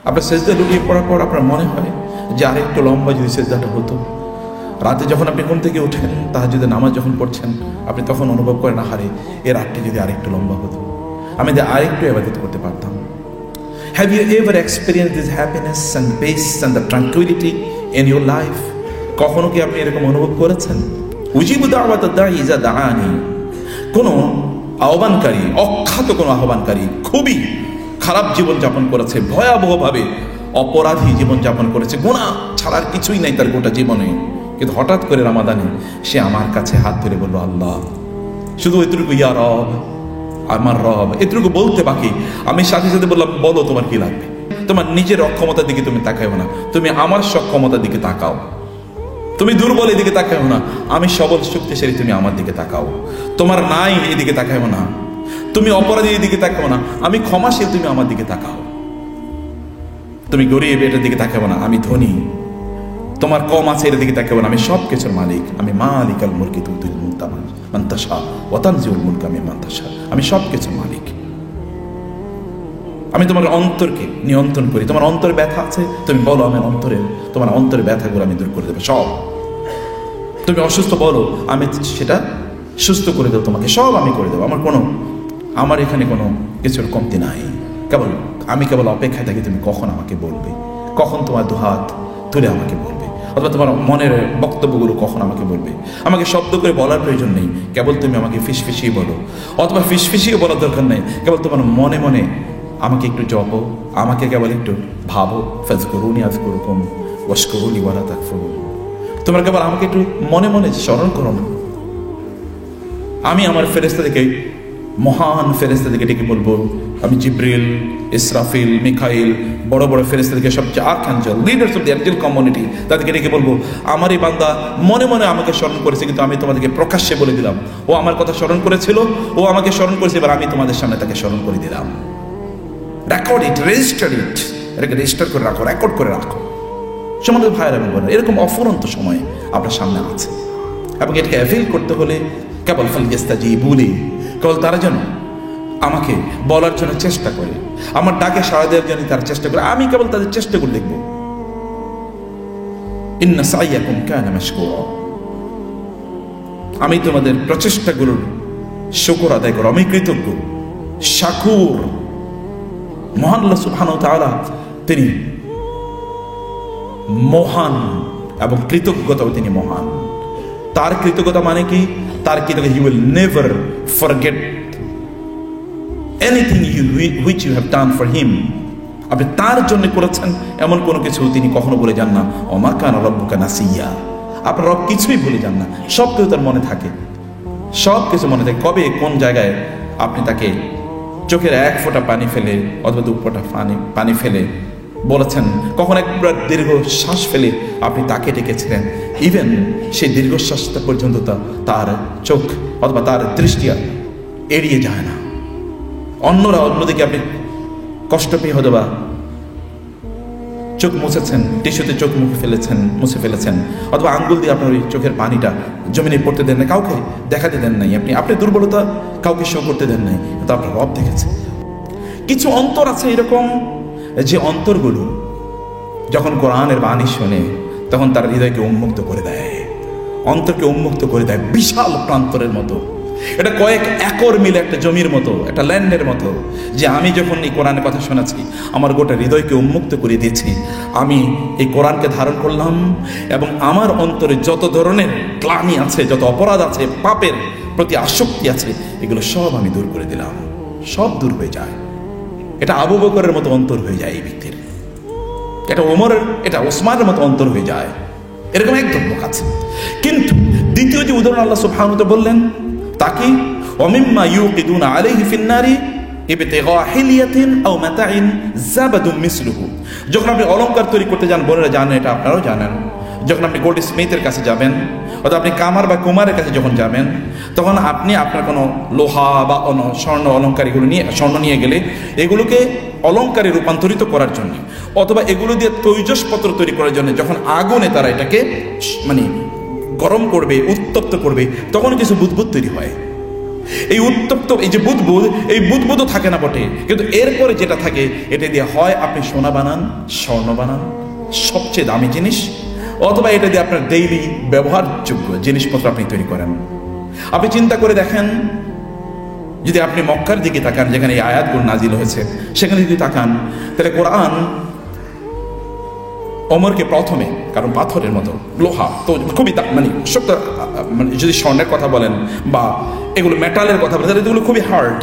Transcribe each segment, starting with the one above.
আপনার সেজদা লুটিয়ে পড়ার পর আপনার মনে হয় যে আরেকটু লম্বা যদি সেজদাটা হতো। রাতে যখন আপনি ঘুম থেকে উঠেন, তাহাজ্জুদের নামাজ যখন পড়ছেন, আপনি তখন অনুভব করেন, আহারে এর রাতটি যদি আরেকটু লম্বা হতো, আমি যদি আরেকটু ইবাদত করতে পারতাম। Have you ever experienced this happiness and peace and the tranquility in your life? কখনো কি আপনি এরকম অনুভব করেছেন? উজিবু দাওয়াতাদ দাঈ ইযা দাআনি। কোনো আহ্বানকারী, অখ্যাত কোনো আহ্বানকারী খুবই খারাপ জীবনযাপন করেছে, ভয়াবহভাবে অপরাধী জীবনযাপন করেছে, গুনাহ ছাড়ার কিছুই নাই তার গোটা জীবনে, কিন্তু হঠাৎ করে রমাদানে সে আমার কাছে হাত ধরে বলল, আল্লাহ, শুধু এতটুকু, ইয়া রব, আমার রব, এতটুকু বলতে বাকি। আমি সাথে সাথে বললাম, বলো তোমার কি লাগবে। তোমার নিজের অক্ষমতার দিকে তুমি তাকাও না, তুমি আমার সক্ষমতার দিকে তাকাও। তুমি দুর্বল এদিকে তাকাও না, আমি সবল শক্তিশালী, তুমি আমার দিকে তাকাও। তোমার নাই এদিকে তাকাও না, তুমি অপরাধী এদিকে তাকাও না, আমি ক্ষমাশীল, তুমি আমার দিকে তাকাও। তুমি গরিব এটার দিকে তাকাও না, আমি ধনী। তোমার কম আছে এর দিকে তাকাও না, আমি সব কিছুর মালিক। আমি মালিকাল মুলকি তুতিল মুলকা মান তাশা ওয়া তানজিউল মুলকা মিম্মান তাশা। আমি সব কিছুর মালিক। আমি তোমার অন্তরকে নিয়ন্ত্রণ করি। তোমার অন্তরে ব্যথা আছে, তুমি বলো, আমার অন্তরে, তোমার অন্তরের ব্যথাগুলো আমি দূর করে দেবো সব। তুমি অসুস্থ বলো, আমি সেটা সুস্থ করে দেবো, তোমাকে সব আমি করে দেবো। আমার এখানে কোনো কিছুর কমতি নাই। আমি কেবল অপেক্ষায় থাকি তুমি কখন আমাকে বলবে, কখন তোমার দুহাত তুলে আমাকে বলবে, অথবা তোমার মনের বক্তব্যগুলো কখন আমাকে বলবে। আমাকে শব্দ করে বলার প্রয়োজন নেই, কেবল তুমি আমাকে ফিসফিসিয়ে বলো, অথবা ফিসফিসিয়ে বলার দরকার নেই, কেবল তোমার মনে মনে আমাকে একটু জপো, আমাকে কেবল একটু ভাবো। ফাজকুরুনি আযকুরকুম ওয়াশকুরুনি ওয়ালা তাকফুরুন। তোমরা কেবল আমাকে একটু মনে মনে স্মরণ করো না। আমি আমার ফেরেশতাদেরকে, মহান ফেরেশতাদেরকে ডেকে বলবো, আমি জিব্রিল, ইসরাফিল, মিকাইল, বড় বড় ফেরেশতাদেরকে, সবচেয়ে archangel, leaders of the angel community, তাদেরকে ডেকে বলবো, আমার এই বান্দা মনে মনে আমাকে স্মরণ করেছে, কিন্তু আমি তোমাদেরকে প্রকাশ্যে বলে দিলাম, ও আমার কথা স্মরণ করেছিল, ও আমাকে স্মরণ করেছে, এবার আমি তোমাদের সামনে তাকে স্মরণ করে দিলাম। রেকর্ড ইট, রেজিস্টার ইট, এটাকে রেজিস্টার করে রাখো, রেকর্ড করে রাখো। সমাজের ভাইয়েরা এবং বোনেরা, এরকম অফুরন্ত সময় আপনার সামনে আছে, এবং এটাকে অ্যাভেল করতে হলে কেবল ফালইস্তাজিবু লি, কেবল তারা যেন আমাকে বলার জন্য চেষ্টা করে, আমার ডাকে সাড়া দেওয়ার জন্য তারা চেষ্টা করে। আমি কেবল তাদের চেষ্টা করে দেখবো। ইন্না সাইয়াকুম কানা মাশকুরা। আমি তোমাদের প্রচেষ্টাগুলোর শুকর আদায় করো, আমি কৃতজ্ঞ, শাকুর। মহান আল্লাহ সুবহানাহু ওয়া তাআলা তিনি মহান, এবং কৃতজ্ঞতাও তিনি মহান। তার কৃতজ্ঞতা মানে কি? তার কৃতজ্ঞতা, he will never forget anything which you have done for him. আপনি তার জন্য করেছেন এমন কোনো কিছু তিনি কখনো বলে যান না। ওমা কানা রাব্বুকা নাসিয়া। আপনার রব কিছুই ভুলে যান না, সব কিছু তার মনে থাকে, সব কিছু মনে থাকে। কবে কোন জায়গায় আপনি তাকে চোখের এক ফোঁটা পানি ফেলে অথবা দু ফোঁটা পানি ফেলে বলেছেন, কখন একবার দীর্ঘ শ্বাস ফেলে আপনি তাকে ডেকেছিলেন। ইভেন সেই দীর্ঘশ্বাসটা পর্যন্ত তার চোখ অথবা তার দৃষ্টি এড়িয়ে যায় না। অন্যদিকে আপনি কষ্ট পেয়ে হয়তো বা চোখ মুছেছেন, টিস্যুতে চোখ মুছে ফেলেছেন, অথবা আঙ্গুল দিয়ে আপনার ওই চোখের পানিটা জমিনে পড়তে দেন না, কাউকে দেখাতে দেন নাই, আপনি দুর্বলতা কাউকে শো করতে দেন নাই, কিন্তু আপনার রব দেখেছে। কিছু অন্তর আছে এরকম, যে অন্তরগুলো যখন কোরআনের বাণী শোনে তখন তার হৃদয়কে উন্মুক্ত করে দেয়, অন্তরকে উন্মুক্ত করে দেয়, বিশাল প্রান্তরের মতো। এটা কয়েক একর মিলে একটা জমির মতো, একটা ল্যান্ডের মতো, যে আমি যখন এই কোরআনের কথা শোনাচ্ছি আমার গোটা হৃদয়কে উন্মুক্ত করে দিয়েছি। আমি এই কোরআনকে ধারণ করলাম, এবং আমার অন্তরে যত ধরনের গ্লানি আছে, যত অপরাধ আছে, পাপের প্রতি আসক্তি আছে, এগুলো সব আমি দূর করে দিলাম, সব দূর হয়ে যায়। এটা আবু বকরের মতো অন্তর হয়ে যায় এই ব্যক্তির, এটা ওমরের, এটা ওসমানের মতো অন্তর হয়ে যায়। এরকম একদম লোক আছে। কিন্তু দ্বিতীয় যে উদাহরণ আল্লাহ সুবহানাহু ওয়া তাআলা বললেন, তাকে ওয়ামিম্মা ইউকিদুনা আলাইহি ফিন-নারি ইবতিগা হিলিয়াতিন আও মাতাইন যাবাদুম মিসলুহু। যখন আপনি অলংকার তৈরি করতে যান, বোনেরা জানেন, এটা আপনারাও জানেন, যখন আপনি গোল্ড স্মিথের কাছে যাবেন অথবা আপনি কামার বা কুমারের কাছে যখন যাবেন, তখন আপনি আপনার কোনো লোহা বা স্বর্ণ অলংকার এগুলো নিয়ে, স্বর্ণ নিয়ে গেলে এগুলোকে অলংকারে রূপান্তরিত করার জন্য, অথবা এগুলো দিয়ে তৈজসপত্র তৈরি করার জন্য যখন আগুনে তারা এটাকে গরম করবে, উত্তপ্ত করবে, তখন কিছু বুদবুদ তৈরি হয়। এই উত্তপ্ত এই যে বুদবুদ, এই বুদবুদও থাকে না বটে, কিন্তু এরপরে যেটা থাকে এটা দিয়ে হয় আপনি সোনা বানান, স্বর্ণ বানান, সবচেয়ে দামি জিনিস, অথবা এটা দিয়ে আপনার ডেইলি ব্যবহারযোগ্য জিনিসপত্র আপনি তৈরি করেন। আপনি চিন্তা করে দেখেন, যদি আপনি মক্কার দিকে তাকান যেখানে এই আয়াতগুলো নাজিল হয়েছে, সেখানে যদি তাকান তাহলে কোরআন ওমরকে প্রথমে, কারণ পাথরের মতো লোহা তো খুবই মানে শক্ত, মানে যদি স্বর্ণের কথা বলেন বা এগুলো মেটালের কথা বলেন তাহলে এগুলো খুবই হার্ড।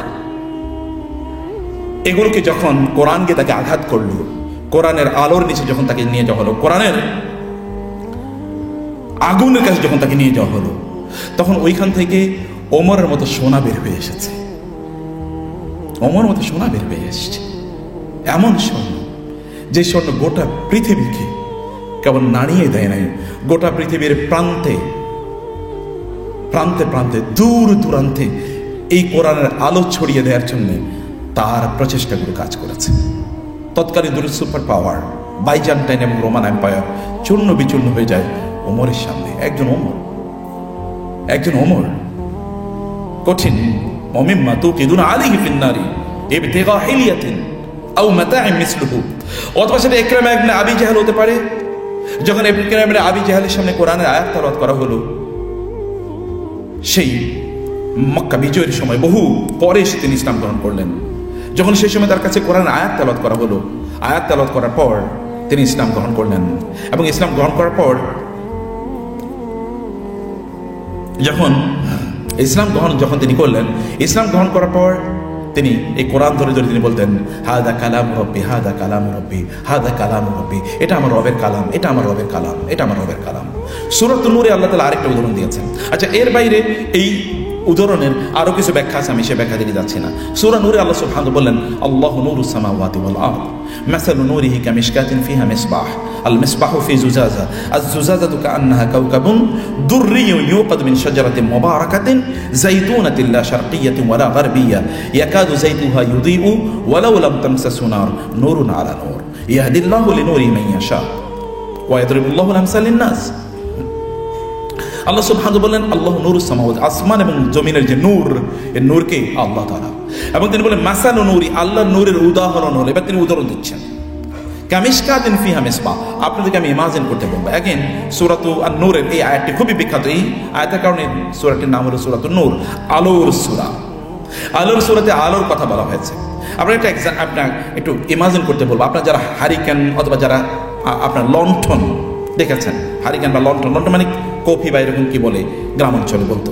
এগুলোকে যখন কোরআনকে তাকে আঘাত করলো, কোরআনের আলোর নিচে যখন তাকে নিয়ে যাওয়া হলো, কোরআনের আগুনের কাছে যখন তাকে নিয়ে যাওয়া হলো, তখন ওইখান থেকে ওমরের মতো সোনা বের হয়ে এসেছে, ওমরের মতো সোনা বের হয়ে এসেছে। এমন স্বর্ণ, যে স্বর্ণ গোটা পৃথিবীকে কেবল নাড়িয়ে দেয় নাই, গোটা পৃথিবীর প্রান্তে প্রান্তে প্রান্তে দূর দূরান্তে এই কোরআনের আলো ছড়িয়ে দেওয়ার জন্য তার প্রচেষ্টাগুলো কাজ করেছে। তৎকালীন দুটো সুপার পাওয়ার বাইজান্টাইন এবং রোমান এম্পায়ার চূর্ণ বিচূর্ণ হয়ে যায় ওমরের সামনে। একজন ওমর কঠিন ওমিম্মা তুকিদুন আলাইহি ফিন-নারি ইবতিগা হিলিয়াতিন আও মাতা'in মিসলুহু, অথবা সেটা ইকরামা ইবনে আবি জাহল হতে পারে। যখন ইকরামা ইবনে আবি জাহলের সামনে কোরআনের আয়াত তেলাওয়াত করা হলো, সেই মক্কা বিজয়ের সময় বহু পরে এসে তিনি ইসলাম গ্রহণ করলেন। যখন সেই সময় তার কাছে কোরআনের আয়াত তেলাওয়াত করা হলো, আয়াত তেলাওয়াত করার পর তিনি ইসলাম গ্রহণ করলেন। এবং ইসলাম গ্রহণ করার পর যখন তিনি করলেন, ইসলাম গ্রহণ করার পর তিনি এই কোরআন ধরে ধরে তিনি বলতেন, হাদা কালাম রব্বি, হাদা কালাম রব্বি, হাদা কালাম রব্বি, এটা আমার রবের কালাম, এটা আমার রবের কালাম, এটা আমার রবের কালাম। সূরাতুন নূরে আল্লাহ তাআলা আরেকটা উদাহরণ দিয়েছেন। আচ্ছা, এর বাইরে এই উদাহরণের আরো কিছু ব্যাখ্যা আছে, আমি সে ব্যাখ্যা দিতে যাচ্ছি না। সূরা নূরে আল্লাহ সুবহানাহু বললেন, আল্লাহু নূরুস সামাওয়াতি ওয়াল আরদ মাসালু নূরিহি কামিশকাতিন ফিহা মিসবাহ আল মিসবাহু ফি জুজাজা আয-জুজাজাতু কাআন্নাহা কাওকাবুন দুররিয়্যুন ইউকাদু মিন শাজারাতিন মুবারাকাতিন যাইতুনাতিন লা শারকিয়্যাতিন ওয়া লা গারবিয়্যা ইয়াকাদু যাইতুহা ইউদিউ ওয়ালাউ লাম তামসাসহু নার নূরুন আলা নূর ইয়াহদিল্লাহু লিনূরিহি মান ইয়াশা ওয়া ইয়াদরিবুল্লাহু আল-আমসালা লিন-নাস। আল্লাহ সুবহানাহু বলেন, আল্লাহু নূরুস সামাওয়াতি, আসমান এবং জমিনের যে নূর, এই নূরকে আল্লাহ তাআলা। এবং তিনি বলেন মাসালু নূরি, আল্লাহর নূরের উদাহরণ হলো, এবার তিনি উদাহরণ দিচ্ছেন কামিশকাতিন ফিহা মিসবাহ। আপনাদেরকে আমি ইমাজিন করতে বলবো। अगेन সূরাতু আন-নূরের এই আয়াতটি খুবই বিখ্যাত। এই আয়াতের কারণে সূরাটির নাম হলো সূরাতুন নূর, আলোর সূরা। আলোর সূরাতে আলোর কথা বলা হয়েছে। আপনার একটু ইমাজিন করতে বলবো। আপনার যারা হারিকেন অথবা যারা আপনার লণ্ঠন দেখেছেন, হারিকেন বা লণ্ঠন, লণ্ঠন মানে কফি বা এরকম কি বলে গ্রাম অঞ্চলে বলতো।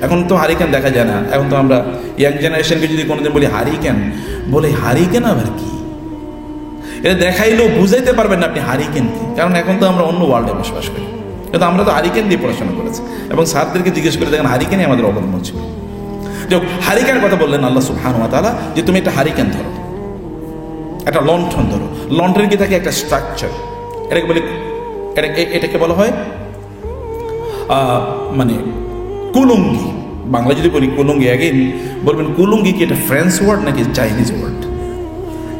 এখন তো হারিকেন দেখা যায় না। এখন তো আমরা ইয়াং জেনারেশনকে যদি কোনোদিন বলি হারিকেন, বলে হারিকেন আবার কি, এটা দেখাইলেও বুঝাইতে পারবেন না আপনি হারিকেন কি, কারণ এখন তো আমরা অন্য ওয়ার্ল্ডে বসবাস করি। কিন্তু আমরা তো হারিকেন দিয়ে পড়াশোনা করেছি এবং স্যারদেরকে জিজ্ঞেস করে দেখেন হারিকেনই আমাদের অবলম্বন ছিল। হারিকেনের কথা বললেন আল্লাহ সুবহানাহু ওয়া তাআলা যে তুমি একটা হারিকেন ধরো, একটা লণ্ঠন ধরো। লণ্ঠনের কি থাকে একটা স্ট্রাকচার, এটাকে বলা হয় মানে কুলুঙ্গি। বাংলা যদি বলি কুলুঙ্গি, অ্যাগেন বলবেন কুলুঙ্গি কি এটা ফ্রেঞ্চ ওয়ার্ড নাকি চাইনিজ ওয়ার্ড?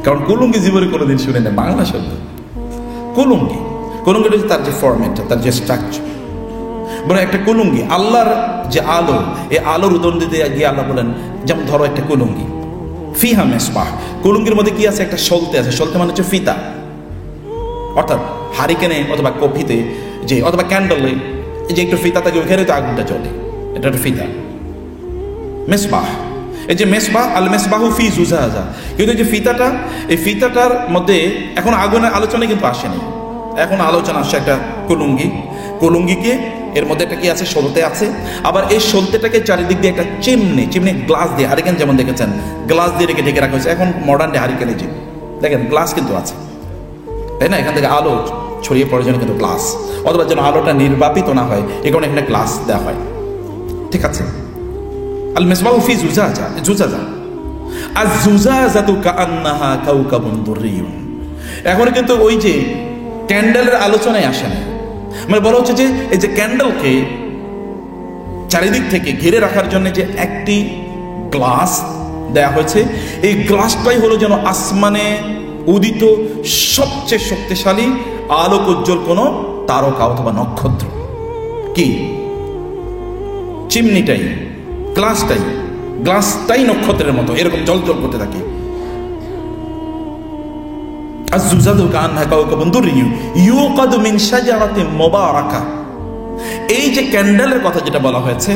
কারণ কুলুঙ্গি জীবনে কোনোদিন শুনে না বাংলা শব্দ। কুলুঙ্গিটা হচ্ছে তার যে ফরম্যাটটা, তার যে স্ট্রাকচার। বলে একটা কুলুঙ্গি, আল্লাহর যে আলো, এই আলোর উদাহরণ দিতে গিয়ে আল্লাহ বলেন, যেমন ধরো একটা কুলুঙ্গি, ফিহা মিসবাহ, কুলুঙ্গির মধ্যে কি আছে? একটা সলতে আছে। সলতে মানে হচ্ছে ফিতা। অর্থাৎ হারিকেনে অথবা কফিতে যে অথবা ক্যান্ডেলে যে একটু ফিতা থাকে, ওইখানে তো আগুনটা জ্বলে, এটা একটা ফিতা, মিসবাহ। এই যে মিসবাহ, আল মিসবাহু ফি জুজাজা, কিন্তু যে ফিতাটা, এই ফিতাটার মধ্যে এখন আগুনের আলোচনা কিন্তু আসেনি। এখন আলোচনা আসছে একটা কুলুঙ্গিকে, এর মধ্যে একটা কি আছে? সলতে আছে। আবার এই সলতেটাকে চারিদিক দিয়ে একটা চিমনি গ্লাস দিয়ে, হারিকেন যেমন দেখেছেন গ্লাস দিয়ে ঢেকে রাখা হয়েছে। এখন মডার্ন হারিকেনে যে দেখেন গ্লাস কিন্তু আছে, তাই না? এখান থেকে আলো ছড়িয়ে পড়ার জন্য কিন্তু গ্লাস, অথবা যেন আলোটা নির্বাপিত না হয় এই কারণে এখানে গ্লাস দেওয়া হয়, ঠিক আছে? আল মিসবাহু ফি জুজাজা, আয-জুজাজাতু কাআন্নাহা কাওকাবুন দুররিয়্যুন। এখন কিন্তু ওই যে ক্যান্ডেলের আলোচনায় আসে না, মানে বলা হচ্ছে যে এই যে ক্যান্ডেলকে চারিদিক থেকে ঘিরে রাখার জন্য যে একটি গ্লাস দেয়া হয়েছে, এই গ্লাসটাই হলো যেন আসমানে উদিত সবচেয়ে শক্তিশালী আলোক উজ্জ্বল কোন তারকা অথবা নক্ষত্র। কি চিমনিটাই, গ্লাসটাই গ্লাসটাই নক্ষত্রের মতো এরকম জলজল করতে থাকে। আয-যুজাজু কাআন্নাহা কাওকাবুন দুররিয়্যুন ইউকাদু মিন শাজারাতিন মুবারাকা। এই যে ক্যান্ডেলের কথা যেটা বলা হয়েছে,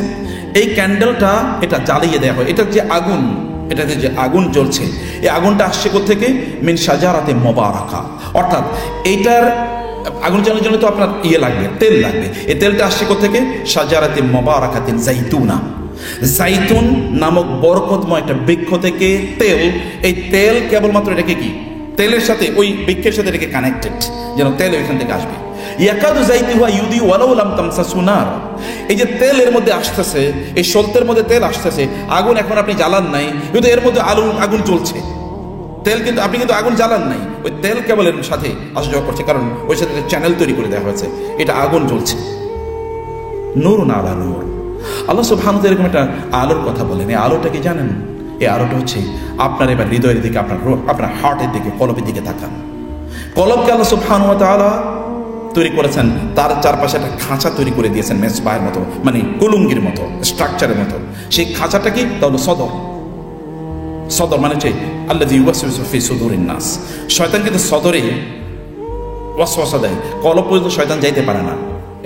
এই ক্যান্ডেলটা এটা জ্বালিয়ে দেওয়া হয়। এটা যে আগুন, এটাতে যে আগুন জ্বলছে, এই আগুনটা আসছে কোত্থেকে? মিন শাজারাতিন মুবারাকা। অর্থাৎ এইটার আগুন জ্বালানোর জন্য তো আপনার লাগবে, তেল লাগবে। এই তেলটা আসছে কোত্থেকে? শাজারাতিন মুবারাকাতিন যাইতুনা। জাইতুন নামক বরকতময় একটা বৃক্ষ থেকে তেল, এই তেল কেবলমাত্র এটাকে কি তেলের সাথে, ওই বৃক্ষের সাথে এটাকে কানেক্টেড, যেন তেল ওইখান থেকে আসবে। ইয়াকাদু যাইতুহা ইউদি ওয়ালাউ লাম তামসাসু নার। এই যে তেল এর মধ্যে আসতেছে, এই সলতের মধ্যে তেল আসতেছে, আগুন এখন আপনি জ্বালান নাই, কিন্তু এর মধ্যে আগুন জ্বলছে। তেল কিন্তু আপনি কিন্তু আগুন জ্বালান নাই, ওই তেল কেবল এর সাথে আসা যাওয়া করছে, কারণ ওই সাথে চ্যানেল তৈরি করে দেওয়া হয়েছে, এটা আগুন জ্বলছে। নূরুন আলা নূর। আল্লাহ সুবহানাহু ওয়া তাআলা এরকম একটা আলোর কথা বলেন। এই আলোটা কি জানেন? এই আলোটা হচ্ছে আপনার এবার হৃদয়ের দিকে, আপনার হার্টের দিকে, কলবের দিকে তাকান। কলবকে আল্লাহ সুবহানাহু ওয়া তাআলা তৈরি করেছেন, তার চারপাশে একটা খাঁচা তৈরি করে দিয়েছেন, মেসবাহের মতো, মানে কুলুঙ্গির মতো, স্ট্রাকচারের মতো। সেই খাঁচাটা কি? তা হলো সদর। সদর মানে হচ্ছে আল্লাযী ইউওয়াসওয়িসু ফি সুদুরিন নাস। শয়তান কিন্তু সদরে ওয়াসওয়াসা দেয়, কলব পর্যন্ত শয়তান যাইতে পারে না।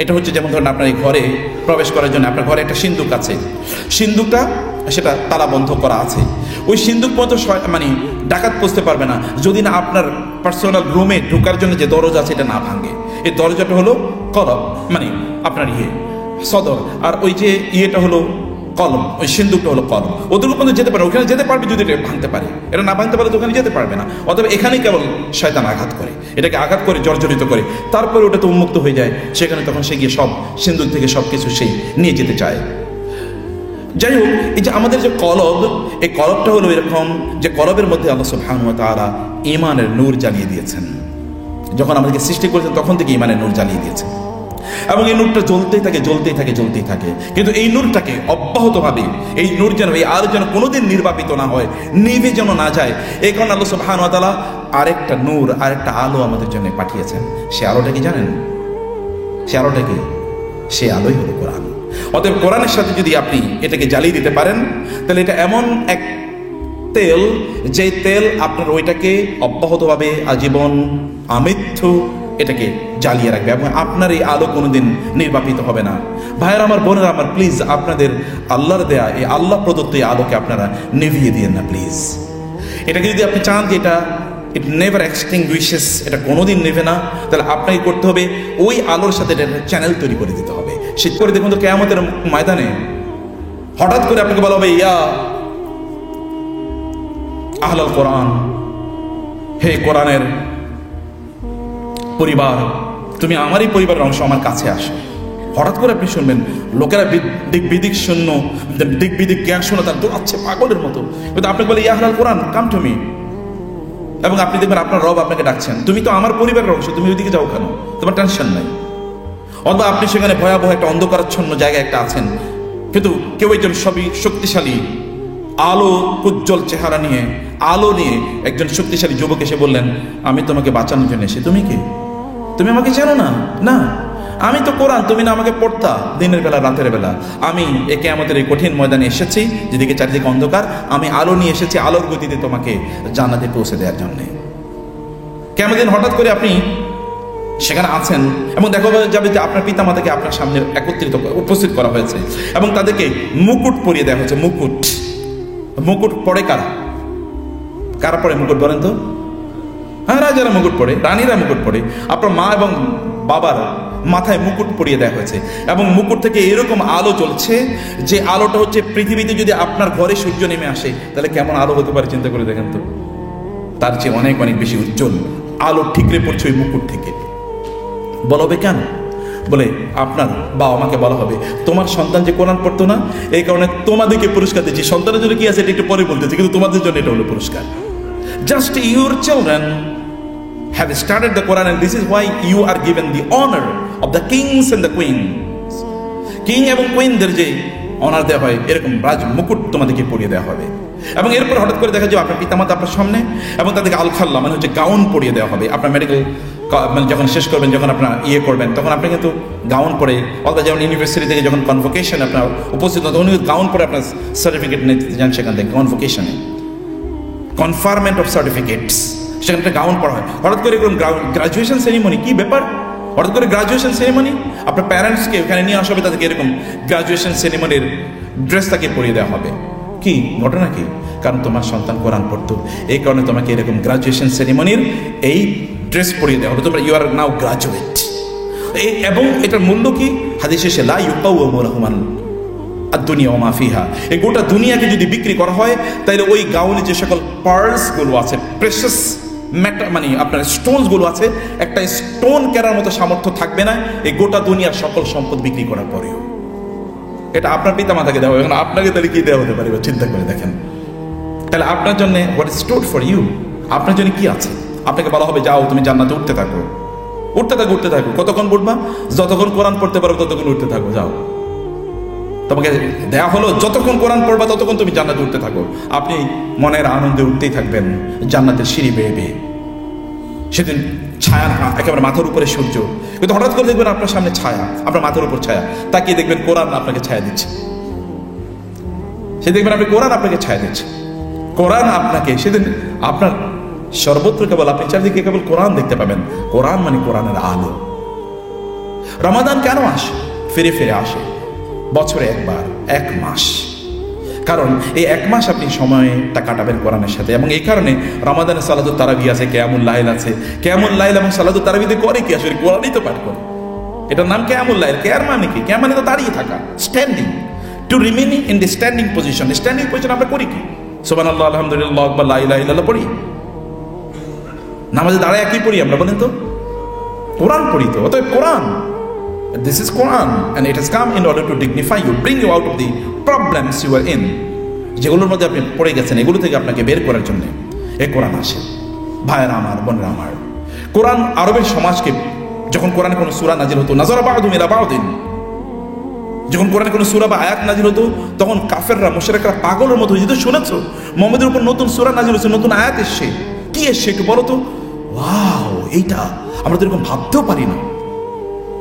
এটা হচ্ছে যেমন ধরেন আপনার এই ঘরে প্রবেশ করার জন্য আপনার ঘরে একটা সিন্দুক আছে, সিন্দুকটা সেটা তালা বন্ধ করা আছে, ওই সিন্দুক পর্যন্ত মানে ডাকাত পৌঁছতে পারবে না যদি না আপনার পার্সোনাল রুমে ঢোকার জন্য যে দরজা আছে এটা না ভাঙে। এই দরজাটা হলো কলব, মানে আপনার সদর, আর ওই যে ইয়েটা হলো কলম, ওই সিন্দুকটা হলো কলম। ওদের পর্যন্ত যেতে পারে, ওখানে যেতে পারবে যদি এটা ভাঙতে পারে, এটা না ভাঙতে পারে তো ওখানে যেতে পারবে না। অথবা এখানেই কেবল শয়তান আঘাত করে, এটাকে আঘাত করে জর্জরিত করে, তারপরে ওটা তো উন্মুক্ত হয়ে যায়, সেখানে তখন সে গিয়ে সব সিন্দুক থেকে সব কিছু সেই নিয়ে যেতে চায়। যাই হোক, এই যে আমাদের যে কলব, এই কলবটা হলো এরকম যে কলবের মধ্যে আল্লাহ সুবহানাহু ওয়া তাআলা ঈমানের নূর জ্বালিয়ে দিয়েছেন। যখন আমাদেরকে সৃষ্টি করেছেন তখন থেকে ঈমানের নূর জ্বালিয়ে দিয়েছেন, এবং এই নূরটা জ্বলতেই থাকে, জ্বলতেই থাকে, জ্বলতেই থাকে। কিন্তু এই নূরটাকে অব্যাহতভাবে, এই নূর যেন, এই আলো যেন কোনোদিন নির্বাপিত না হয়, নিভে যেন না যায়, এই কারণে আল্লাহ সুবহানাহু ওয়া তাআলা আরেকটা নূর, আরেকটা আলো আমাদের জন্য পাঠিয়েছেন। সে আলোটা কি জানেন? সে আলোটা কি? সে আলোই হলো কোরআন। অতএব কোরআনের সাথে যদি আপনি এটাকে জ্বালিয়ে দিতে পারেন, তাহলে এটা এমন এক তেল, যে তেল আপনার ওইটাকে অব্যাহতভাবে আজীবন আমৃত্যু এটাকে জ্বালিয়ে রাখবে, এবং আপনার এই আলো কোনোদিন নির্বাপিত হবে না। ভাইয়ের আমার, বোনেরা আমার, প্লিজ আপনাদের আল্লাহর দেয়া এই আল্লাহ প্রদত্ত এই আলোকে আপনারা নিভিয়ে দিয়েন না প্লিজ। এটাকে যদি আপনি চান যে এটা ইট নেভার এক্সটিংগুইশেস, এটা কোনোদিন নেবে না, তাহলে আপনাকে করতে হবে ওই আলোর সাথে এটা চ্যানেল তৈরি করে দিতে হবে। শীত করে দেখুন তো কিয়ামতের ময়দানে হঠাৎ করে আপনাকে বলা হবে, ইয়া আহলাল কোরআন, হে কোরআনের পরিবার, তুমি আমারই পরিবারের অংশ, আমার কাছে আসো। হঠাৎ করে আপনি শুনবেন লোকেরা দিক বিদিক জ্ঞান শোনা তার দৌড়াচ্ছে পাগলের মতো, কিন্তু আপনাকে বলে ইয়া আহলাল কোরআন, কাম টু মি। এবং আপনি দেখবেন আপনার রব আপনাকে ডাকছেন, তুমি তো আমার পরিবারের অংশ, তুমি ওইদিকে যাও কেন, তোমার টেনশন নাই। অথবা আপনি সেখানে ভয়াবহ একটা অন্ধকারাচ্ছন্ন জায়গায় একটা আছেন, কিন্তু কেউ একজন সবই শক্তিশালী আলো উজ্জ্বল চেহারা নিয়ে, আলো নিয়ে একজন শক্তিশালী যুবক এসে বললেন, আমি তোমাকে বাঁচানোর জন্য এসে। তুমি কি? তুমি আমাকে জানো না? না, আমি তো কোরআন, তুমি না আমাকে পড়তা দিনের বেলা রাতের বেলা। আমি একে আমাদের এই কঠিন ময়দানে এসেছি, যেদিকে চারিদিকে অন্ধকার, আমি আলো নিয়ে এসেছি আলোর গতিতে তোমাকে জান্নাতে পৌঁছে দেওয়ার জন্যে। কেমন দিন হঠাৎ করে আপনি সেখানে আছেন, এবং দেখা যাবে যে আপনার পিতামাতাকে আপনার সামনে উপস্থিত করা হয়েছে, এবং তাদেরকে মুকুট পরিয়ে দেওয়া হয়েছে। মুকুট পড়ে কারা? কারা পড়ে মুকুট বলেন তো? হ্যাঁ, রাজারা মুকুট পড়ে, রানীরা মুকুট পড়ে। আপনার মা এবং বাবার মাথায় মুকুট পরিয়ে দেওয়া হয়েছে, এবং মুকুট থেকে এরকম আলো জ্বলছে যে আলোটা হচ্ছে পৃথিবীতে যদি আপনার ঘরে সূর্য নেমে আসে তাহলে কেমন আলো হতে পারে চিন্তা করে দেখেন তো। তার চেয়ে অনেক অনেক বেশি উজ্জ্বল আলো ঠিকরে পড়ছে ওই মুকুট থেকে। বলা হবে কেন? বলে আপনার বাবা মাকে বলা হবে, তোমার সন্তান যে কোরআন পড়তো না, এই কারণে তোমাদেরকে পুরস্কার দিচ্ছি। সন্তানের জন্য কি আছে এটা একটু পরে বলতেছি, কিন্তু তোমাদের জন্য এটা হলো পুরস্কার। Just your children have started the Quran, and this is why you are given the honor of the kings and the queens. King এবং কুইনদের যে অনার দেওয়া হয়, এরকম রাজ মুকুট তোমাদেরকে পরিয়ে দেওয়া হবে। এবং এরপর হঠাৎ করে দেখা যাবে আপনার পিতামাতা আপনার সামনে, এবং তাদেরকে আলখাল্লা মানে হচ্ছে গাউন পরিয়ে দেওয়া হবে। আপনার মেডিকেল মানে যখন শেষ করবেন, যখন আপনার করবেন, তখন আপনি কিন্তু গাউন পরে, অথবা যেমন ইউনিভার্সিটি থেকে যখন কনভোকেশন আপনার উপস্থিত হয়, তখন গাউন পরে আপনার সার্টিফিকেট নিতে যান সেখান থেকে কনভোকেশনে, কনফার্মেন্ট অফ সার্টিফিকেটস, সেখানে একটা গাউন পরা হয়। হঠাৎ করে এরকম গ্রাজুয়েশন সেরিমনি, কি ব্যাপার? হঠাৎ করে গ্রাজুয়েশন সেরিমনি, আপনার প্যারেন্টসকে ওখানে নিয়ে আসা হবে, তাদেরকে এরকম গ্রাজুয়েশন সেরিমনির ড্রেস তাকে পরিয়ে দেওয়া হবে। কি ঘটনা কি? কারণ তোমার সন্তান কোরআন পড়তো, এই কারণে তোমাকে এরকম গ্রাজুয়েশন সেরিমনির এই ড্রেস পরিয়ে দেওয়া হবে, তোমরা ইউ আর নাও গ্রাজুয়েট। এবং এটার মূল্য কি? হাদিস শেষে লা ইউকাউমু লাহুমান আদ-দুনিয়া ওয়া মা ফিহা, এই গোটা দুনিয়াকে যদি বিক্রি করা হয়, তাহলে ওই গাউনে যে সকল পার্লসগুলো আছে, প্রেশাস ম্যাটার মানে আপনার স্টোনসগুলো আছে, একটা স্টোন কেনার মতো সামর্থ্য থাকবে না এই গোটা দুনিয়ার সকল সম্পদ বিক্রি করার পরেও। এটা আপনার পিতা মাতাকে দেওয়া হবে, এখন আপনাকে তাহলে কি দেওয়া হতে পারে চিন্তা করে দেখেন। তাহলে আপনার জন্য what is stored for you, আপনার জন্য কি আছে? আপনাকে বলা হবে যাও তুমি জান্নাতে উঠতে থাকো, উঠতে থাকো, উঠতে থাকো। কতক্ষণ উঠবা? যতক্ষণ কোরআন পড়তে পারো ততক্ষণ উঠতে থাকো, যাও। তোমাকে দেয়া হলো যতক্ষণ কোরআন পড়বা ততক্ষণ তুমি জান্নাতে উঠতে থাকো। আপনি মনের আনন্দে উঠতেই থাকবেন জান্নাতের সিঁড়ি বেয়ে বেয়ে। সেদিন ছায়া একেবারে মাথার উপরে সূর্য, কিন্তু হঠাৎ করে দেখবেন আপনার সামনে ছায়া, আপনার মাথার উপর ছায়া, তাকিয়ে দেখবেন কোরআন আপনাকে ছায়া দিচ্ছে। সে দেখবেন আপনি কোরআন আপনাকে ছায়া দিচ্ছে, কোরআন আপনাকে সেদিন আপনার সর্বত্র কেবল আপনি চারদিকে কেবল কোরআন দেখতে পাবেন। কোরআন মানে কোরআনের আলো। রমাদান কেন আসে? ফিরে ফিরে আসে বছরে একবার, এক মাস। কারণ এই এক মাস আপনি সময়টা কাটাবেন কোরআনের সাথে, এবং এই কারণে রমাদানে সালাতুত তারাবি আছে, কিয়ামুল লাইল আছে। কিয়ামুল লাইল এবং সালাতুত তারাবিতে করে কি? আসলে কোরআনই তো পাঠ করে। এটার নাম কিয়ামুল লাইল। কিয়ার মানে কি? কিয়াম মানে তো দাঁড়িয়ে থাকা, standing, to remaining in the standing position. Standing position আমরা করি কি? সুবহানাল্লাহ, আলহামদুলিল্লাহ, আকবার, লা ইলাহা ইল্লাল্লাহ পড়ি। নামাজে দাঁড়ায় কি পড়ি আমরা বলেন তো? কোরআন পড়ি তো। অতএব কোরআন, this is Quran and it has come in order to dignify you, bring you out of the problems you are in, যেগুলোর মধ্যে আপনি পড়ে গেছেন, এগুলো থেকে আপনাকে বের করার জন্য এই কোরআন আসে। ভাইয়েরা আমার, বোনেরা আমার, কোরআন আরবের সমাজকে, যখন কোরআনে কোনো সূরা নাজিল হতো, নাযারা বা'দুহুম ইলা বা'দিন, যখন কোরআনে কোনো সূরা বা আয়াত নাজিল হতো, তখন কাফেররা, মুশরিকরা পাগলের মতো যেহেতু শুনেছো মুহাম্মদের উপর নতুন সূরা নাজিল হচ্ছে, নতুন আয়াত এসছে, কি এসছে একটু বলো তো। ওয়াও, এইটা আমরা তো এরকম ভাবতেও পারি না।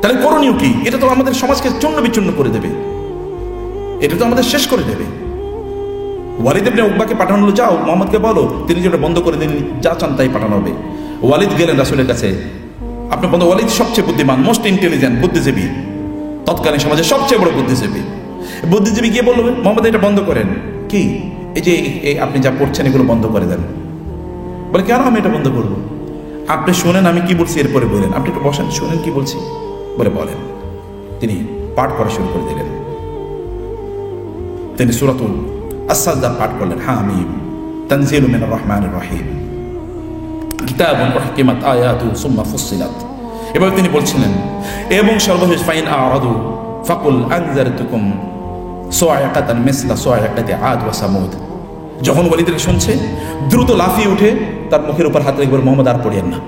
তাহলে করণীয় কি? এটা তো আমাদের সমাজকে চূর্ণ বিচূর্ণ করে দেবে, এটা তো আমাদের শেষ করে দেবে। ওয়ালিদ ইবনে উকবাকে পাঠানো হলো, যাও মুহাম্মদকে বলো তিনি যেটা বন্ধ করে দিন, যা চান তাই পাঠানো হবে। ওয়ালিদ গেলেন রাসূলের কাছে। আপনি বন্ধু, ওয়ালিদ সবচেয়ে বুদ্ধিমান, মোস্ট ইন্টেলিজেন্ট, বুদ্ধিজীবী, তৎকালীন সমাজে সবচেয়ে বড় বুদ্ধিজীবী। বুদ্ধিজীবী গিয়ে বললো, মুহাম্মদ এটা বন্ধ করেন। কি? এই যে আপনি যা পড়ছেন এগুলো বন্ধ করে দেন। বলে কেন আমি এটা বন্ধ করবো? আপনি শোনেন আমি কি বলছি, এরপরে বলেন। আপনি একটু বসেন, শোনেন কি বলছি বলে বলেন। তিনি পাঠ করা শুরু করে দিলেন। তিনি সূরাতুল আস-সাজদা পাঠ করলেন। হামিম তানজিলুম মিনার রহমানির রহিম কিতাবুন উহকিমাত আয়াতুহু সুম্মা ফুসসিলাত। এবার তিনি বলছিলেন, এবং সর্বশেষ ফাইন আরাদু ফাকুল আনজারতুকুম সা'iকাতান মিসলা সা'iকাতি আদ ওয়া সামুদ। যখন ওয়ালিদরা শুনছে, দ্রুত লাফিয়ে উঠে তার মুখের উপর হাত রেখে মোহাম্মদ আর পড়িয়েন না,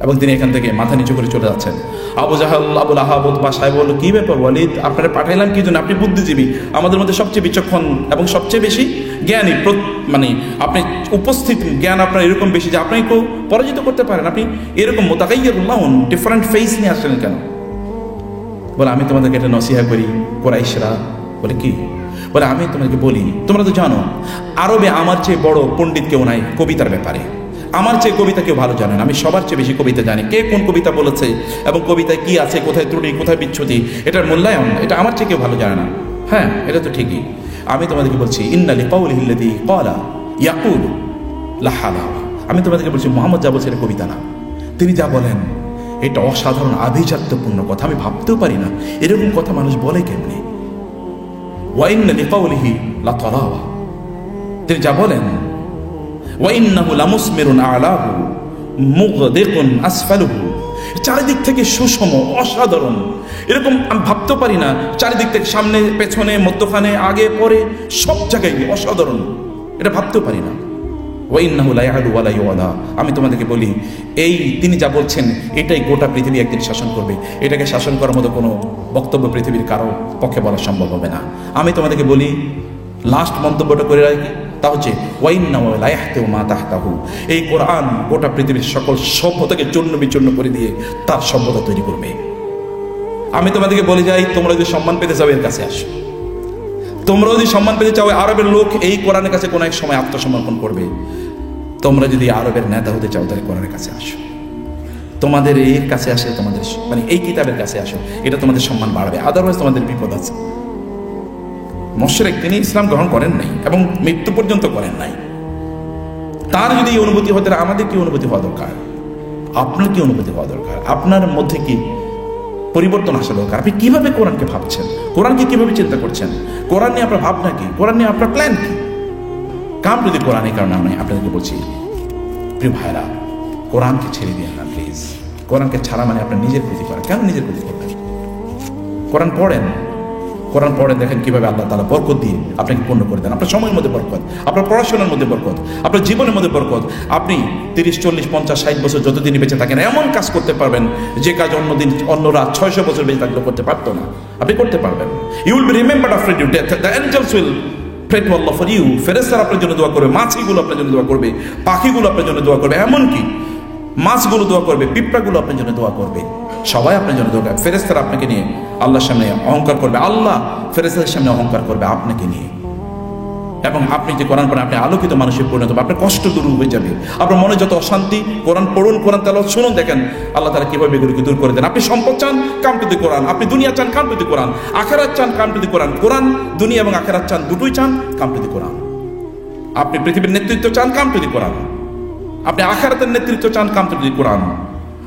এবং তিনি এখান থেকে মাথা নিচু করে চলে যাচ্ছেন। আবু জাহাল, আবুল আহাব বা সাহেব বলল, কি ব্যাপার ওয়ালিদ, আপনারা পাঠাইলাম কি জন্য? আপনি বুদ্ধিজীবী, আমাদের মধ্যে সবচেয়ে বিচক্ষণ এবং সবচেয়ে বেশি জ্ঞানী, মানে আপনি উপস্থিত জ্ঞান আপনার এরকম বেশি যে আপনি কেউ পরাজিত করতে পারেন। আপনি এরকম মোতাগাইয়্যিরুল্লাহ ডিফারেন্ট ফেস নিয়ে আসলেন কেন? বলে আমি তোমাদেরকে এটা নসিহা করি কুরাইশরা। বলে কি? বলে আমি তোমাকে বলি, তোমরা তো জানো আরবে আমার চেয়ে বড় পণ্ডিত কেউ নাই কবিতার ব্যাপারে, আমার চেয়ে কবিতা কেউ ভালো জানেন, আমি সবার চেয়ে বেশি কবিতা জানি। কে কোন কবিতা বলেছে এবং কবিতায় কি আছে, কোথায় ত্রুটি, কোথায় বিচ্ছুতি, এটার মূল্যায়ন এটা আমার চেয়ে কেউ ভালো জানে না। হ্যাঁ, এটা তো ঠিকই। আমি তোমাদেরকে বলছি ইন্না লিকাউলিহি আল্লাযী ক্বালা ইয়াকুলু লা হালাওয়া। আমি তোমাদেরকে বলছি মুহাম্মদ যা বলছে এটা কবিতা না, তিনি যা বলেন এটা অসাধারণ আভিজাত্যপূর্ণ কথা। আমি ভাবতেও পারি না এরকম কথা মানুষ বলে কেমনি। ওয়া ইন্না লিকাউলিহি লা তালাওয়া, তিনি যা বলেন ওয়াইন্নাহু লামুসমিরুন আলাহু মুগদিকুন আসফালুহু, চারিদিক থেকে সুষম, অসাধারণ। এরকম আমি ভাবতে পারি না, চারিদিক থেকে সামনে পেছনে মধ্যখানে আগে পরে সব জায়গায় অসাধারণ, এটা ভাবতেও পারি না। ওয়াইন্নাহু লা ইয়ালু ওয়া লা ইউলা, আমি তোমাদেরকে বলি এই তিনি যা বলছেন এটাই গোটা পৃথিবী একদিন শাসন করবে। এটাকে শাসন করার মতো কোনো বক্তব্য পৃথিবীর কারো পক্ষে বলা সম্ভব হবে না। আমি তোমাদেরকে বলি লাস্ট মন্তব্যটা করে রাখি, তা হচ্ছে এই কোরআন গোটা পৃথিবীর সকল সভ্যতাকে চূর্ণ বিচূর্ণ করে দিয়ে তার সভ্যতা তৈরি করবে। আমি তোমাদেরকে বলে যাই, তোমরা যদি সম্মান পেতে চাও এর কাছে আসো। তোমরা যদি সম্মান পেতে চাও, আরবের লোক এই কোরআনের কাছে কোনো এক সময় আত্মসমর্পণ করবে। তোমরা যদি আরবের নেতা হতে চাও তাহলে কোরআনের কাছে আসো। তোমাদের এর কাছে আসে, তোমাদের মানে এই কিতাবের কাছে আসো, এটা তোমাদের সম্মান বাড়বে, আদারওয়াইজ তোমাদের বিপদ আছে। মুশরিক তিনি ইসলাম গ্রহণ করেন নাই এবং মৃত্যু পর্যন্ত করেন নাই। তার যদি এই অনুভূতি হয় তাহলে আমাদের কি অনুভূতি হওয়া দরকার? আপনার কি অনুভূতি হওয়া দরকার? আপনার মধ্যে কি পরিবর্তন আসা দরকার? আপনি কিভাবে কোরআনকে ভাবছেন? কোরআনকে কিভাবে চিন্তা করছেন? কোরআন নিয়ে আপনার ভাবনা কি? কোরআন নিয়ে আপনার প্ল্যান কি? কাম যদি কোরআন, এই কারণে আমি আপনাদেরকে বলছি, প্রিয় ভাইরা, কোরআনকে ছেড়ে দিন না প্লিজ। কোরআনকে ছাড়া মানে আপনার নিজের ক্ষতি করা। কেন নিজের ক্ষতি করবেন? কোরআন পড়েন, কোরআন পড়েন, দেখেন কিভাবে আল্লাহ তাআলা বরকত দিয়ে আপনাকে পূর্ণ করে দেন। আপনার সময়ের মধ্যে বরকত, আপনার পড়াশোনার মধ্যে বরকত, আপনার জীবনের মধ্যে বরকত। আপনি 30, 40, 50, 60 বছর যতদিন বেঁচে থাকেন এমন কাজ করতে পারবেন যে কাজ অন্যরা 600 বছর বেঁচে থাকলেও করতে পারতো না, আপনি করতে পারবেন। You will be remembered after you death. The angels will pray to Allah for you. ফেরেশতারা আপনার জন্য দোয়া করবে, মাছিগুলো আপনার জন্য দোয়া করবে, পাখিগুলো আপনার জন্য দোয়া করবে, এমনকি মাছগুলো দোয়া করবে, পিঁপড়াগুলো আপনার জন্য দোয়া করবে, সবাই আপনার জন্য দোয়া করবে। ফেরেশতারা আপনাকে নিয়ে আল্লাহর সামনে অহংকার করবে, আল্লাহ ফেরেশতাদের সামনে অহংকার করবে আপনাকে নিয়ে। এবং আপনি যে কোরআন পড়েন, আপনি আলোকিত মানুষের পরিণত হবে, আপনার কষ্ট দূর হয়ে যাবে। আপনার মনে যত অশান্তি, কোরআন পড়ুন, কোরআন তেলাওয়াত শুনুন, দেখেন আল্লাহ তাআলা কিভাবে এগুলোকে দূর করে দেন। আপনি সম্পদ চান, কাম টু দি কোরআন। আপনি দুনিয়া চান, কাম টু দি কোরআন। আখিরাত চান, কাম টু দি কোরআন। কোরআন দুনিয়া এবং আখিরাত চান, দুটোই চান, কাম টু দি কোরআন। আপনি পৃথিবীর নেতৃত্ব চান, কাম টু দি কোরআন। আপনি আখিরাতের নেতৃত্ব চান, কাম টু দি কোরআন।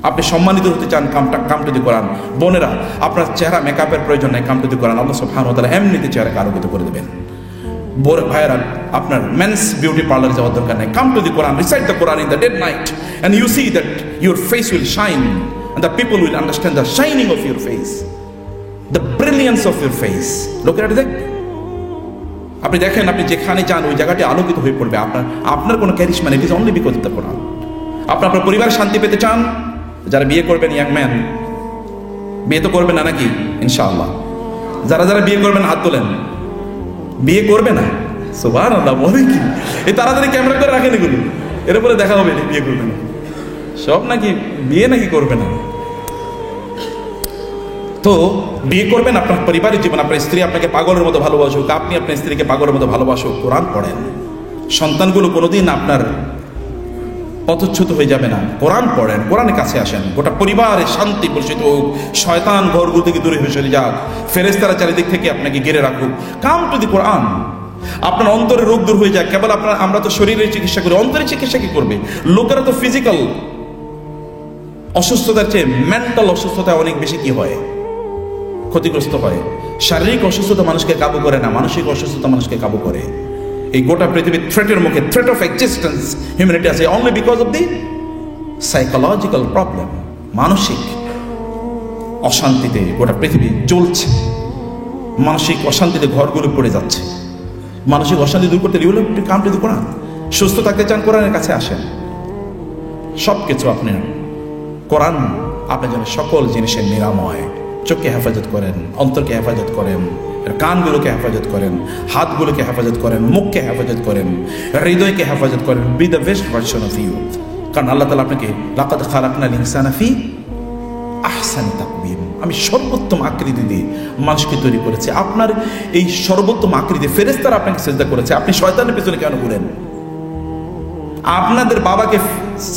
আপনি সম্মানিত হতে চান, কাম টু দি কোরআন। বোনেরা, আপনার চেহারা মেকআপের প্রয়োজন নেই, কাম টু দি কোরআন। আল্লাহ সুবহানাহু ওয়া তাআলা এমনিতে চেহারাকে আলোকিত করে দেবেন। ভাইয়েরা, আপনার মেন্স বিউটি পার্লারে যাওয়ার দরকার নেই, come to the Quran. Recite the Quran in the dead night and you see that your face will shine and the people will understand the shining of your face, the brilliance of your face. লোকেরা দেখবে, আপনি দেখেন, আপনি যেখানে যান ওই জায়গাটি আলোকিত হয়ে পড়বে। আপনার কোনো ক্যারিশমা নেই, it is only because of the Quran. আপনার পরিবার শান্তি পেতে চান, যারা বিয়ে করবেন, ইয়াং ম্যান, বিয়ে তো করবেন না নাকি? ইনশাআল্লাহ। যারা বিয়ে করবেন হাত তোলেন। বিয়ে করবে না? সুবহানাল্লাহ, বলে কি? এই তাড়াতাড়ি ক্যামেরা করে রাখেন এগুলো, এর উপরে দেখা হবে বিয়ে করবে না সব, নাকি বিয়ে নাকি করবে না। তো বিয়ে করবেন, আপনার পরিবারের জীবন, আপনার স্ত্রী আপনাকে পাগলের মতো ভালোবাসুক, আপনি আপনার স্ত্রীকে পাগলের মতো ভালোবাসুক, কোরআন পড়েন। সন্তানগুলো কোনোদিন আপনার পথচ্যুত হয়ে যাবে না। কোরআন পড়েন, কোরআনের কাছে আসেন, গোটা পরিবারের শান্তি পরিচিত হোক, শয়তান ঘরগুলো থেকে দূরে হয়ে চলে যাক, ফেরেশতারা চারিদিক থেকে আপনাকে ঘিরে রাখুক। কাম টু দি কোরআন। আপনার অন্তরের রোগ দূর হয়ে যায়। কেবল আমরা তো শরীরের চিকিৎসা করি, অন্তরের চিকিৎসা কি করবে? লোকেরা তো ফিজিক্যাল অসুস্থতার চেয়ে মেন্টাল অসুস্থতা অনেক বেশি কি হয়, ক্ষতিগ্রস্ত হয়। শারীরিক অসুস্থতা মানুষকে কাবু করে না, মানসিক অসুস্থতা মানুষকে কাবু করে। এই গোটা পৃথিবীর থ্রেটের মুখে, থ্রেট অফ এক্সিস্টেন্স হিউম্যানিটি আছে only because of the psychological problem. মানসিক অশান্তিতে গোটা পৃথিবী জ্বলছে, মানসিক অশান্তিতে ঘরগুলো পড়ে যাচ্ছে। মানসিক অশান্তি দূর করতে ইউল কাম টু দি কোরআন। সুস্থ থাকতে চান, কোরআনের কাছে আসেন। সব কিছু আপনি কোরআন আপনার জন্য সকল জিনিসের নিরাময়। চোখকে হেফাজত করেন, অন্তরকে হেফাজত করেন, কানগুলোকে হেফাজত করেন, হাতগুলোকে হেফাজত করেন, মুখকে হেফাজত করেন, হৃদয়কে হেফাজত করেন। Be the best version of you. কারণ আল্লাহ তাআলা আপনাকে লাকাদ খালাকনাল ইনসানা ফি আহসানি তাকওয়িম, আমি সর্বোত্তম আকৃতি দিয়ে মানুষকে তৈরি করেছি। আপনার এই সর্বোত্তম আকৃতি ফেরেশতারা আপনাকে সিজদা করেছে, আপনি শয়তানের পেছনে কেন ঘুরেন? আপনাদের বাবাকে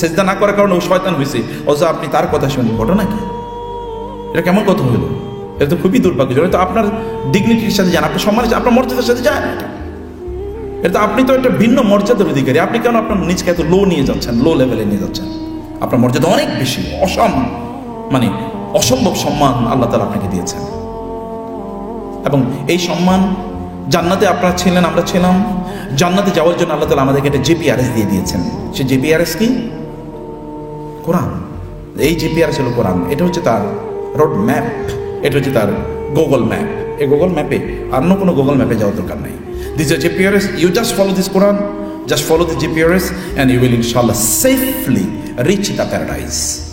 সিজদা না করার কারণে ও শয়তান হয়েছে, অথচ আপনি তার কথা শুনেন। ঘটনা কি? এটা কেমন কথা হলো? এটা তো খুবই দুর্ভাগ্যজনক। তো আপনার ডিগনিটির সাথে যান, আপনার সম্মানের, আপনার মর্যাদার সাথে যান। এটা আপনি তো একটা ভিন্ন মর্যাদার অধিকারী। আপনি কেন আপনার নিজকে এত লো নিয়ে যাচ্ছেন, লো লেভেলে নিয়ে যাচ্ছেন? আপনার মর্যাদা অনেক বেশি, অসম্ভব সম্মান আল্লাহ তাআলা আপনাকে দিয়েছেন। এবং এই সম্মান জান্নাতে আপনারা ছিলেন, আমরা ছিলাম। জান্নাতে যাওয়ার জন্য আল্লাহ তাআলা আমাদেরকে একটা জিপিআরএস দিয়ে দিয়েছেন। সে জিপিআরএস কি? কোরআন। এই জিপিআরএস হলো কোরআন। এটা হচ্ছে তার রোড ম্যাপ, এটা হচ্ছে তার গুগল ম্যাপ। এই গুগল ম্যাপে অন্য কোনো গুগল ম্যাপে যাওয়ার দরকার নেই। This is GPRS. You just follow this Quran, just follow the GPRS and you will inshallah safely reach the paradise.